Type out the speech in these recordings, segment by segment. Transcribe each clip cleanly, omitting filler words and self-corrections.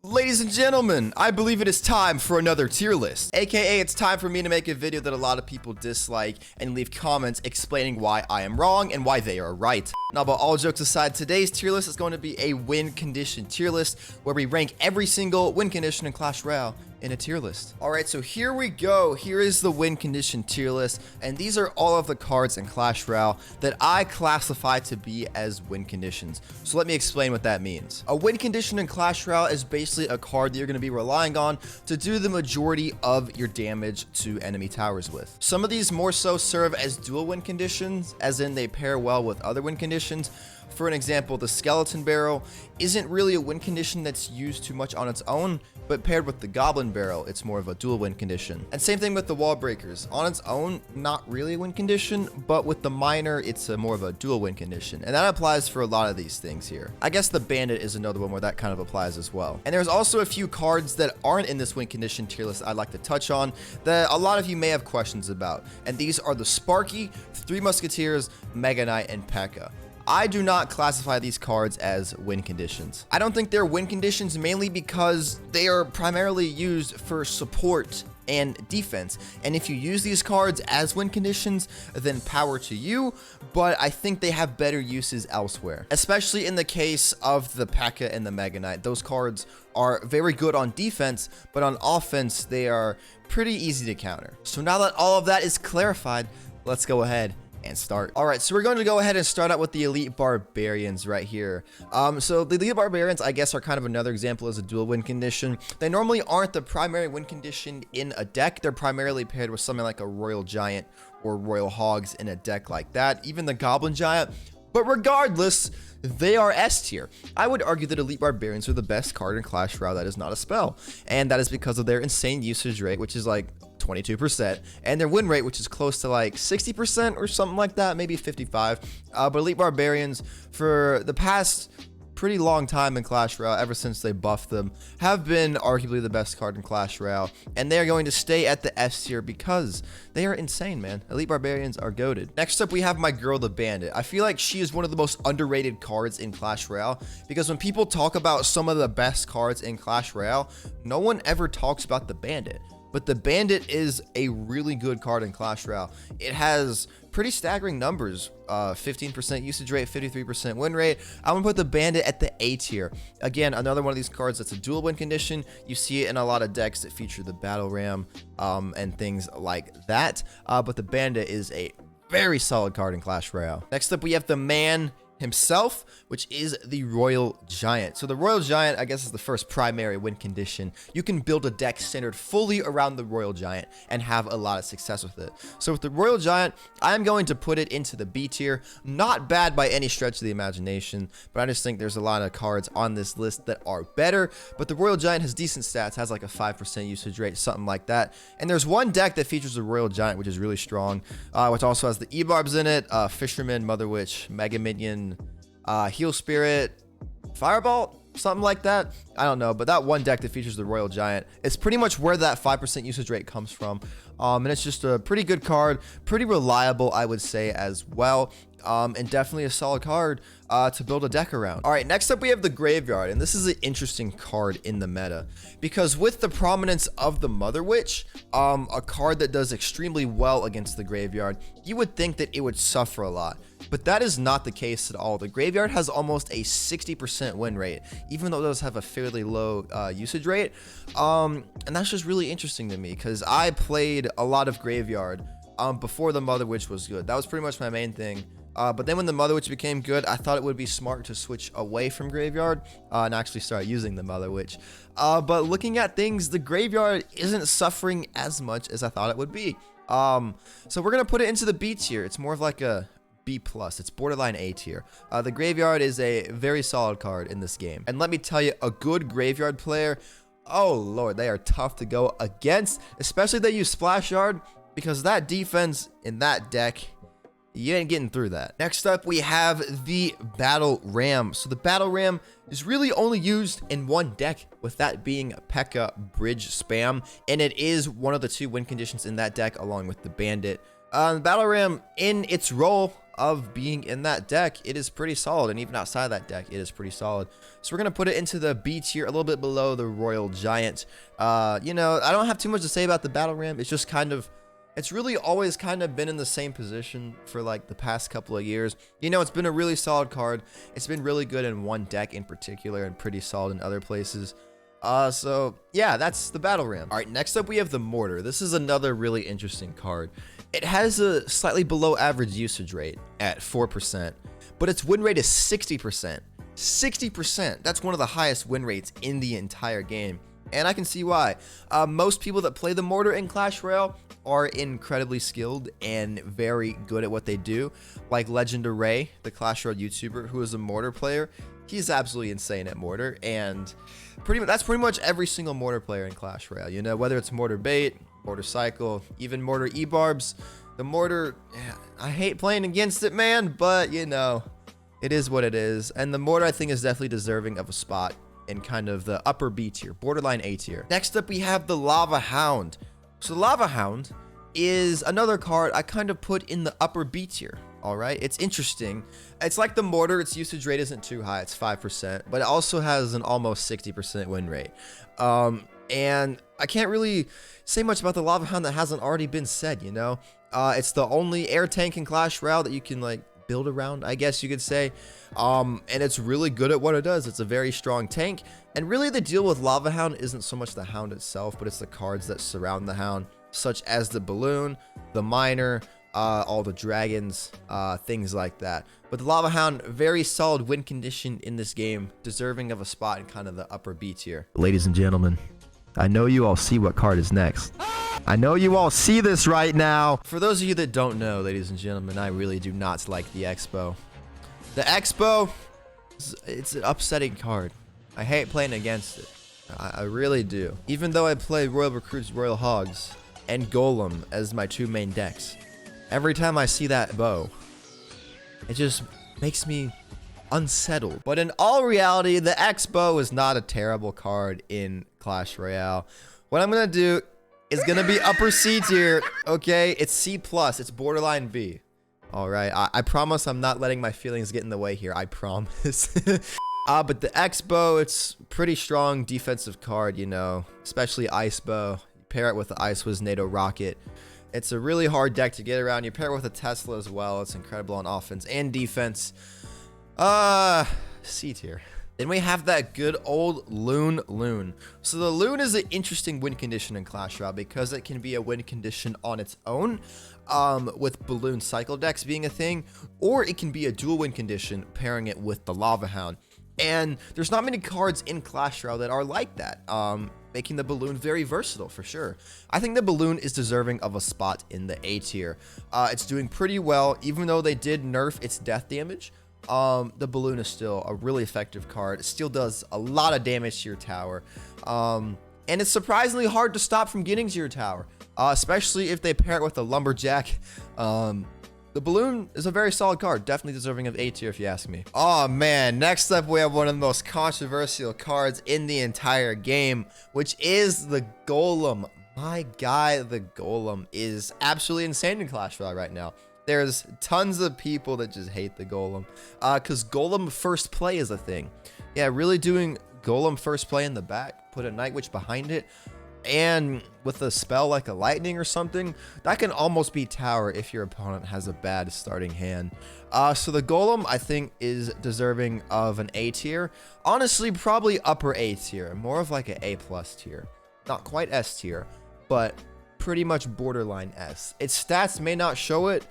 Ladies and gentlemen, I believe it is time for another tier list. AKA, it's time for me to make a video that a lot of people dislike and leave comments explaining why I am wrong and why they are right. Now, but all jokes aside, today's tier list is going to be a win condition tier list where we rank every single win condition in Clash Royale in a tier list. All right, so here we go. Here is the win condition tier list, and these are all of the cards in Clash Royale that I classify to be as win conditions. So let me explain what that means. A win condition in Clash Royale is basically a card that you're going to be relying on to do the majority of your damage to enemy towers with. Some of these more so serve as dual win conditions, as in they pair well with other win conditions. For an example, the Skeleton Barrel isn't really a win condition that's used too much on its own, but paired with the Goblin Barrel, it's more of a dual win condition. And same thing with the Wall Breakers. On its own, not really a win condition, but with the Miner, it's more of a dual win condition. And that applies for a lot of these things here. I guess the Bandit is another one where that kind of applies as well. And there's also a few cards that aren't in this win condition tier list I'd like to touch on that a lot of you may have questions about. And these are the Sparky, Three Musketeers, Mega Knight, and P.E.K.K.A. I do not classify these cards as win conditions. I don't think they're win conditions mainly because they are primarily used for support and defense. And if you use these cards as win conditions, then power to you, but I think they have better uses elsewhere. Especially in the case of the P.E.K.K.A. and the Mega Knight. Those cards are very good on defense, but on offense, they are pretty easy to counter. So now that all of that is clarified, let's go ahead and start. All right, so we're going to go ahead and start out with the Elite Barbarians right here. So the Elite Barbarians, I guess, are kind of another example as a dual win condition. They normally aren't the primary win condition in a deck. They're primarily paired with something like a Royal Giant or Royal Hogs in a deck like that, even the Goblin Giant. But regardless, they are S tier. I would argue that Elite Barbarians are the best card in Clash Royale that is not a spell, and that is because of their insane usage rate, which is like 22%, and their win rate, which is close to like 60% or something like that, maybe 55. But Elite Barbarians, for the past pretty long time in Clash Royale, ever since they buffed them, have been arguably the best card in Clash Royale, and they are going to stay at the S tier because they are insane, man. Elite Barbarians are goated. Next up, we have my girl, the Bandit. I feel like she is one of the most underrated cards in Clash Royale because when people talk about some of the best cards in Clash Royale, no one ever talks about the Bandit. But the Bandit is a really good card in Clash Royale. It has pretty staggering numbers, 15% usage rate, 53% win rate. I'm gonna put the Bandit at the A tier. Again, another one of these cards that's a dual win condition. You see it in a lot of decks that feature the Battle Ram and things like that. But the Bandit is a very solid card in Clash Royale. Next up, we have the man himself, which is the Royal Giant. So the Royal Giant, I guess, is the first primary win condition. You can build a deck centered fully around the Royal Giant and have a lot of success with it. So with the Royal Giant, I'm going to put it into the B tier. Not bad by any stretch of the imagination, but I just think there's a lot of cards on this list that are better. But the Royal Giant has decent stats, has like a 5% usage rate, something like that. And there's one deck that features the Royal Giant, which is really strong, which also has the E-Barbs in it, Fisherman, Mother Witch, Mega Minion, Heal Spirit, Fireball, something like that. I don't know, but that one deck that features the Royal Giant is pretty much where that 5% usage rate comes from. And it's just a pretty good card, pretty reliable, I would say, as well. And definitely a solid card to build a deck around. All right, next up we have the Graveyard, and this is an interesting card in the meta because with the prominence of the Mother Witch, a card that does extremely well against the Graveyard, you would think that it would suffer a lot. But that is not the case at all. The Graveyard has almost a 60% win rate, even though it does have a fairly low usage rate. And that's just really interesting to me because I played a lot of Graveyard before the Mother Witch was good. That was pretty much my main thing. But then when the Mother Witch became good, I thought it would be smart to switch away from Graveyard and actually start using the Mother Witch. But looking at things, the Graveyard isn't suffering as much as I thought it would be. So we're going to put it into the B tier. It's more of like a B+. It's borderline A tier. The Graveyard is a very solid card in this game. And let me tell you, a good Graveyard player, oh lord, they are tough to go against, especially if they use Splash Yard, because that defense in that deck, you ain't getting through that. Next up, we have the Battle Ram. So the Battle Ram is really only used in one deck, with that being P.E.K.K.A. Bridge Spam, and it is one of the two win conditions in that deck along with the Bandit. The Battle Ram, in its role, of being in that deck, it is pretty solid. And even outside of that deck, it is pretty solid. So we're going to put it into the B tier, a little bit below the Royal Giant. You know, I don't have too much to say about the Battle Ram. It's just kind of, it's really always kind of been in the same position for like the past couple of years. You know, it's been a really solid card. It's been really good in one deck in particular and pretty solid in other places. So yeah, that's the Battle Ram. All right, next up we have the Mortar. This is another really interesting card. It has a slightly below average usage rate at 4%, but its win rate is 60%. 60%. That's one of the highest win rates in the entire game. And I can see why. Most people that play the Mortar in Clash Royale are incredibly skilled and very good at what they do. Like Legend Array, the Clash Royale YouTuber who is a Mortar player. He's absolutely insane at Mortar, and that's pretty much every single Mortar player in Clash Royale. You know, whether it's Mortar Bait, Mortar Cycle, even Mortar E-Barbs, the Mortar, I hate playing against it, man, but you know, it is what it is. And the Mortar, I think, is definitely deserving of a spot in kind of the upper B tier, borderline A tier. Next up, we have the Lava Hound. So the Lava Hound is another card I kind of put in the upper B tier. All right, it's interesting. It's like the Mortar, its usage rate isn't too high, it's 5%, but it also has an almost 60% win rate. And I can't really say much about the Lava Hound that hasn't already been said, you know? It's the only air tank in Clash Royale that you can like build around, I guess you could say. And it's really good at what it does. It's a very strong tank. And really the deal with Lava Hound isn't so much the Hound itself, but it's the cards that surround the Hound, such as the Balloon, the Miner, all the dragons, things like that. But the Lava Hound, very solid win condition in this game, deserving of a spot in kind of the upper B tier. Ladies and gentlemen, I know you all see what card is next. I know you all see this right now. For those of you that don't know, ladies and gentlemen, I really do not like the Expo. The Expo, it's an upsetting card. I hate playing against it. I really do. Even though I play Royal Recruits, Royal Hogs, and Golem as my two main decks, every time I see that bow, it just makes me unsettled. But in all reality, the Expo is not a terrible card in Clash Royale. What I'm gonna do is gonna be upper C tier, okay? It's C+, it's borderline B. All right, I promise I'm not letting my feelings get in the way here, I promise. But the Expo, it's pretty strong defensive card, you know, especially Ice Bow. You pair it with the Ice Wiz NATO Rocket. It's a really hard deck to get around. You pair it with a Tesla as well. It's incredible on offense and defense. C tier. Then we have that good old Loon. So the Loon is an interesting win condition in Clash Royale because it can be a win condition on its own, with Balloon Cycle decks being a thing, or it can be a dual win condition pairing it with the Lava Hound. And there's not many cards in Clash Royale that are like that, making the Balloon very versatile for sure. I think the Balloon is deserving of a spot in the A tier. It's doing pretty well, even though they did nerf its death damage. The Balloon is still a really effective card. It still does a lot of damage to your tower. And it's surprisingly hard to stop from getting to your tower, especially if they pair it with a Lumberjack. The Balloon is a very solid card, definitely deserving of A tier if you ask me. Oh man, next up we have one of the most controversial cards in the entire game, which is the Golem. My guy, the Golem, is absolutely insane in Clash Royale right now. There's tons of people that just hate the Golem, because Golem first play is a thing. Yeah, really doing Golem first play in the back, put a Night Witch behind it, and with a spell like a Lightning or something, that can almost beat tower if your opponent has a bad starting hand. So the Golem, I think, is deserving of an A tier. Honestly, probably upper A tier, more of like an A+ tier. Not quite S tier, but pretty much borderline S. Its stats may not show it,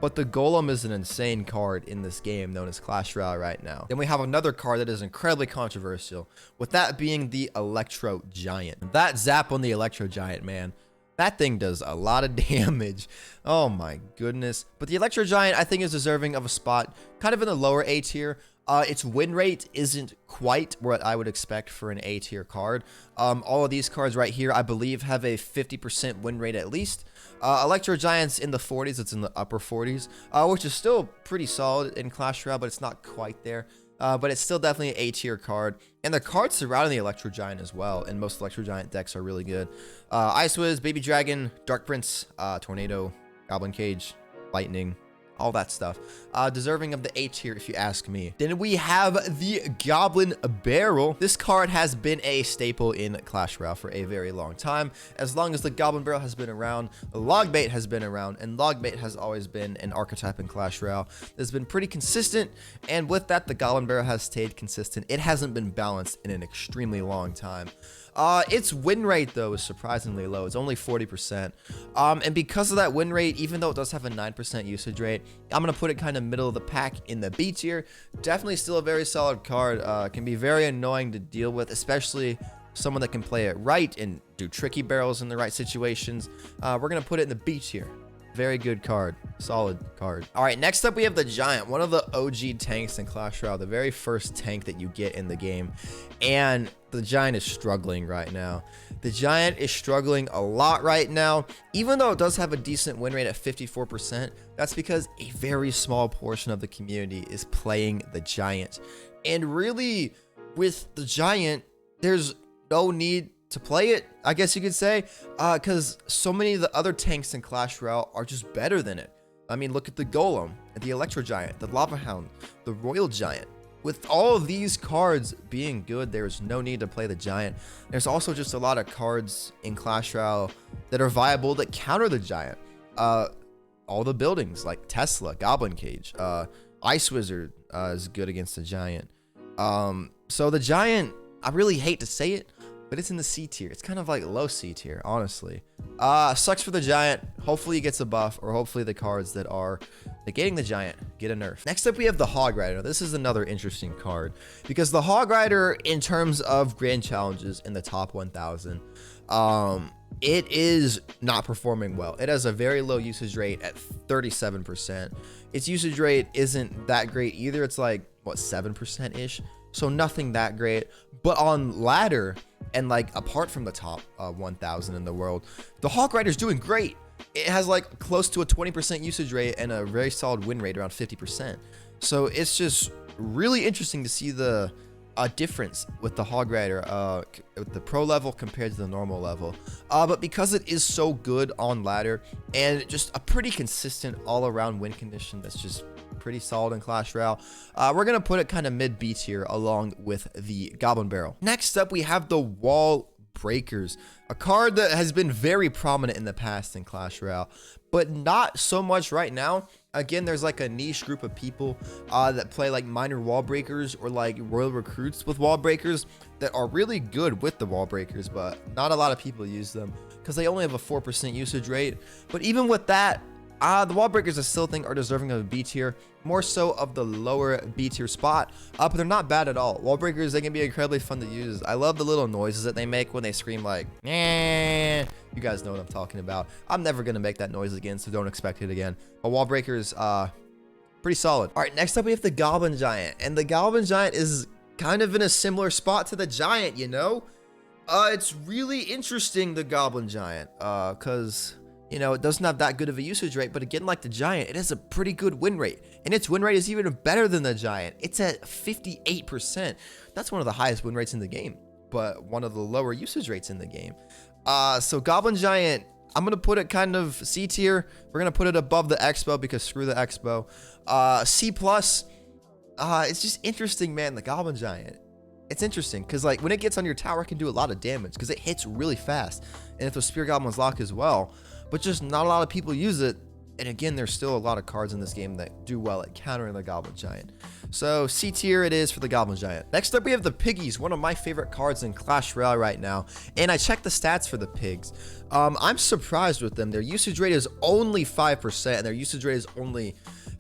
but the Golem is an insane card in this game known as Clash Royale right now. Then we have another card that is incredibly controversial, with that being the Electro Giant. That zap on the Electro Giant, man, that thing does a lot of damage. Oh my goodness. But the Electro Giant, I think, is deserving of a spot kind of in the lower A tier. Its win rate isn't quite what I would expect for an A tier card. All of these cards right here, I believe, have a 50% win rate at least. Electro Giant's in the 40s, it's in the upper 40s, which is still pretty solid in Clash Royale, but it's not quite there. But it's still definitely an A tier card. And the cards surrounding the Electro Giant as well, and most Electro Giant decks are really good. Ice Wiz, Baby Dragon, Dark Prince, Tornado, Goblin Cage, Lightning, all that stuff. Deserving of the A tier if you ask me. Then we have the Goblin Barrel. This card has been a staple in Clash Royale for a very long time. As long as the Goblin Barrel has been around, the log bait has been around, and log bait has always been an archetype in Clash Royale that's been pretty consistent, and with that, the Goblin Barrel has stayed consistent. It hasn't been balanced in an extremely long time. Its win rate, though, is surprisingly low. It's only 40%. And because of that win rate, even though it does have a 9% usage rate, I'm going to put it kind of middle of the pack in the B tier. Definitely still a very solid card. Can be very annoying to deal with, especially someone that can play it right and do tricky barrels in the right situations. We're going to put it in the B tier. Very good card. Solid card. All right, next up we have the Giant, one of the OG tanks in Clash Royale, the very first tank that you get in the game. And the Giant is struggling right now. The Giant is struggling a lot right now. Even though it does have a decent win rate at 54%, that's because a very small portion of the community is playing the Giant. And really, with the Giant, there's no need to play it, I guess you could say, because so many of the other tanks in Clash Royale are just better than it. I mean, look at the Golem, the Electro Giant, the Lava Hound, the Royal Giant. With all of these cards being good, there's no need to play the Giant. There's also just a lot of cards in Clash Royale that are viable that counter the Giant. All the buildings like Tesla, Goblin Cage, Ice Wizard is good against the Giant. So the Giant, I really hate to say it, but it's in the C tier. It's kind of like low C tier, honestly. Sucks for the Giant. Hopefully he gets a buff, or hopefully the cards that are negating the Giant get a nerf. Next up, we have the Hog Rider. This is another interesting card because the Hog Rider, in terms of grand challenges in the top 1,000, it is not performing well. It has a very low usage rate at 37%. Its usage rate isn't that great either. It's like, what, 7%-ish? So nothing that great. But on ladder, and like apart from the top 1,000 in the world, the Hog Rider is doing great. It has like close to a 20% usage rate and a very solid win rate around 50%. So it's just really interesting to see the difference with the Hog Rider with the pro level compared to the normal level. But because it is so good on ladder and just a pretty consistent all-around win condition that's just pretty solid in Clash Royale, we're going to put it kind of mid B tier along with the Goblin Barrel. Next up, we have the Wall Breakers, a card that has been very prominent in the past in Clash Royale, but not so much right now. Again, there's like a niche group of people that play like minor wall breakers or like royal recruits with wall breakers that are really good with the wall breakers, but not a lot of people use them because they only have a 4% usage rate. But even with that, the wall breakers I still think are deserving of a B tier, more so of the lower B tier spot, but they're not bad at all. Wall breakers, they can be incredibly fun to use. I love the little noises that they make when they scream like, eh. You guys know what I'm talking about. I'm never going to make that noise again, so don't expect it again. But wall breakers, pretty solid. All right, next up we have the Goblin Giant, and the Goblin Giant is kind of in a similar spot to the Giant, you know? It's really interesting, the Goblin Giant, because you know, it doesn't have that good of a usage rate, but again, like the Giant, it has a pretty good win rate, and its win rate is even better than the Giant. It's at 58%. That's one of the highest win rates in the game, but one of the lower usage rates in the game. So Goblin Giant, I'm going to put it kind of C tier. We're going to put it above the Expo because screw the Expo. C+, it's just interesting, man, the Goblin Giant. It's interesting because like when it gets on your tower, it can do a lot of damage because it hits really fast, and if those Spear Goblins lock as well, but just not a lot of people use it. And again, there's still a lot of cards in this game that do well at countering the Goblin Giant. So C tier it is for the Goblin Giant. Next up, we have the Piggies, one of my favorite cards in Clash Royale right now. And I checked the stats for the Pigs. I'm surprised with them. Their usage rate is only 5%, and their usage rate is only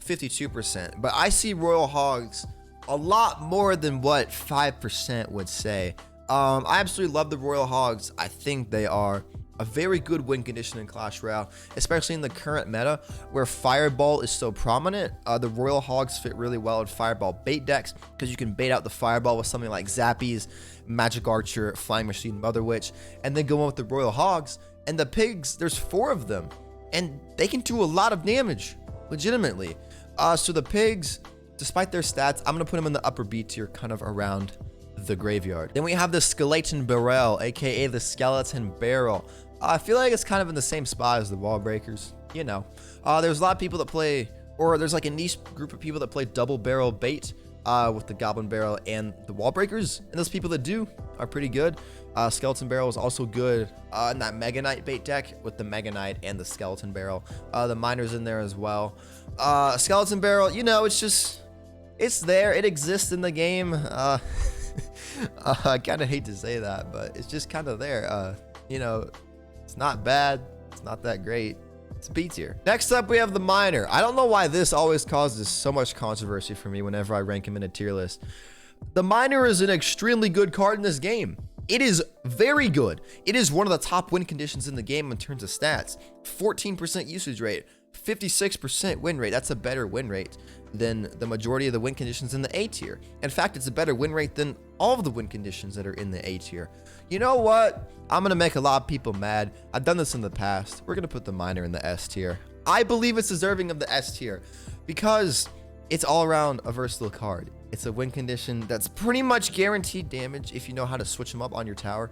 52%. But I see Royal Hogs a lot more than what 5% would say. I absolutely love the Royal Hogs. I think they are a very good win condition in Clash Royale, especially in the current meta where Fireball is so prominent. The Royal Hogs fit really well in Fireball bait decks because you can bait out the Fireball with something like Zappies, Magic Archer, Flying Machine, Mother Witch, and then go on with the Royal Hogs. And the Pigs, there's 4 of them, and they can do a lot of damage, legitimately. So the Pigs, despite their stats, I'm going to put them in the upper B tier, kind of around the graveyard. Then we have the Skeleton Barrel, aka the Skeleton Barrel. I feel like it's kind of in the same spot as the Wall Breakers, you know. There's a lot of people that play Or there's like a niche group of people that play double barrel bait with the Goblin Barrel and the Wall Breakers. And those people that do are pretty good. Skeleton Barrel is also good in that Mega Knight bait deck with the Mega Knight and the Skeleton Barrel. The Miner's in there as well. Skeleton Barrel, you know, it's there. It exists in the game. I kind of hate to say that, but it's just kind of there. You know, it's not bad. It's not that great. It's B tier. Next up, we have the Miner. I don't know why this always causes so much controversy for me whenever I rank him in a tier list. The Miner is an extremely good card in this game. It is very good. It is one of the top win conditions in the game in terms of stats. 14% usage rate, 56% win rate. That's a better win rate than the majority of the win conditions in the A tier. In fact, it's a better win rate than all of the win conditions that are in the A tier. You know what? I'm going to make a lot of people mad. I've done this in the past. We're going to put the Miner in the S tier. I believe it's deserving of the S tier because it's all around a versatile card. It's a win condition that's pretty much guaranteed damage if you know how to switch them up on your tower.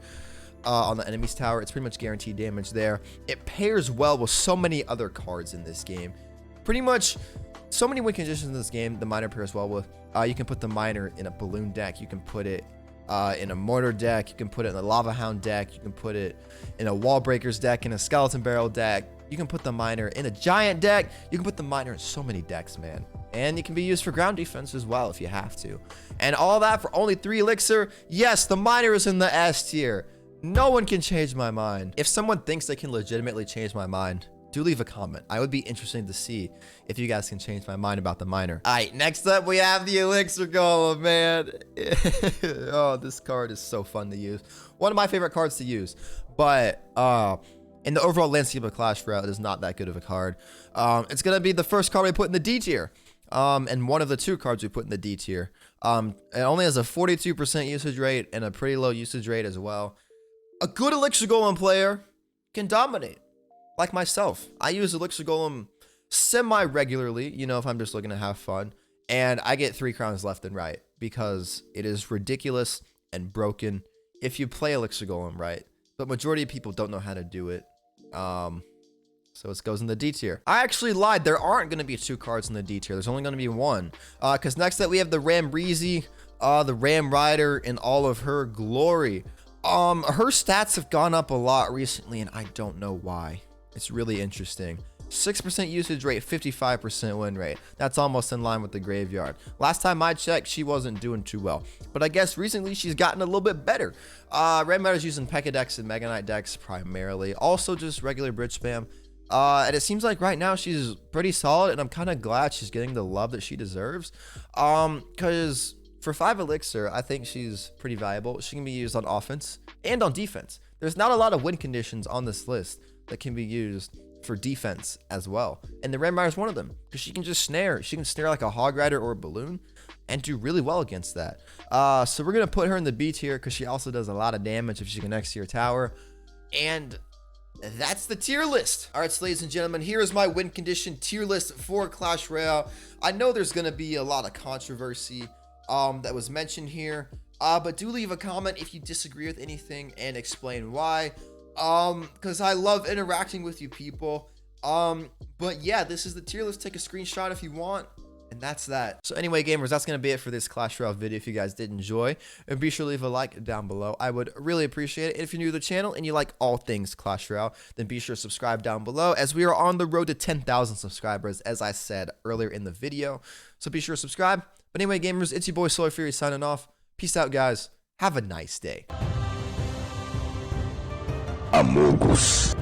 On the enemy's tower, it's pretty much guaranteed damage there. It pairs well with so many other cards in this game. Pretty much so many win conditions in this game, the Miner pairs well with. You can put the Miner in a balloon deck. You can put it in a Mortar deck. You can put it in a Lava Hound deck. You can put it in a Wall Breakers deck, in a Skeleton Barrel deck. You can put the Miner in a Giant deck. You can put the Miner in so many decks, man. And it can be used for ground defense as well if you have to. And all that for only 3 elixir. Yes, the Miner is in the S tier. No one can change my mind. If someone thinks they can legitimately change my mind, do leave a comment. I would be interested to see if you guys can change my mind about the Miner. All right, next up we have the Elixir Golem, man. Oh, this card is so fun to use. One of my favorite cards to use. But in the overall landscape of Clash Royale, it is not that good of a card. It's going to be the first card we put in the D tier. And one of the 2 cards we put in the D tier. It only has a 42% usage rate and a pretty low usage rate as well. A good Elixir Golem player can dominate. Like myself, I use Elixir Golem semi-regularly, you know, if I'm just looking to have fun. And I get 3 crowns left and right because it is ridiculous and broken if you play Elixir Golem right. But majority of people don't know how to do it. So it goes in the D tier. I actually lied. There aren't going to be 2 cards in the D tier. There's only going to be 1. Because next up we have the Ramreezy, the Ram Rider in all of her glory. Her stats have gone up a lot recently, and I don't know why. It's really interesting. 6% usage rate, 55% win rate. That's almost in line with the Graveyard. Last time I checked, she wasn't doing too well. But I guess recently she's gotten a little bit better. Ram Rider's using P.E.K.K.A decks and Mega Knight decks primarily. Also just regular bridge spam. And it seems like right now she's pretty solid, and I'm kind of glad she's getting the love that she deserves. Because for 5 elixir, I think she's pretty valuable. She can be used on offense and on defense. There's not a lot of win conditions on this list that can be used for defense as well. And the Ram Rider is one of them because she can just snare. She can snare like a Hog Rider or a Balloon and do really well against that. So we're going to put her in the B tier because she also does a lot of damage if she connects to your tower. And that's the tier list. All right, ladies and gentlemen, here is my win condition tier list for Clash Royale. I know there's going to be a lot of controversy that was mentioned here, but do leave a comment if you disagree with anything and explain why, because I love interacting with you people. But yeah, this is the tier list. Take a screenshot if you want. And that's that. So anyway, gamers, that's going to be it for this Clash Royale video. If you guys did enjoy, and be sure to leave a like down below. I would really appreciate it. If you're new to the channel and you like all things Clash Royale, then be sure to subscribe down below, as we are on the road to 10,000 subscribers, as I said earlier in the video. So be sure to subscribe. But anyway, gamers, it's your boy Solar Fury signing off. Peace out, guys. Have a nice day. Amogus.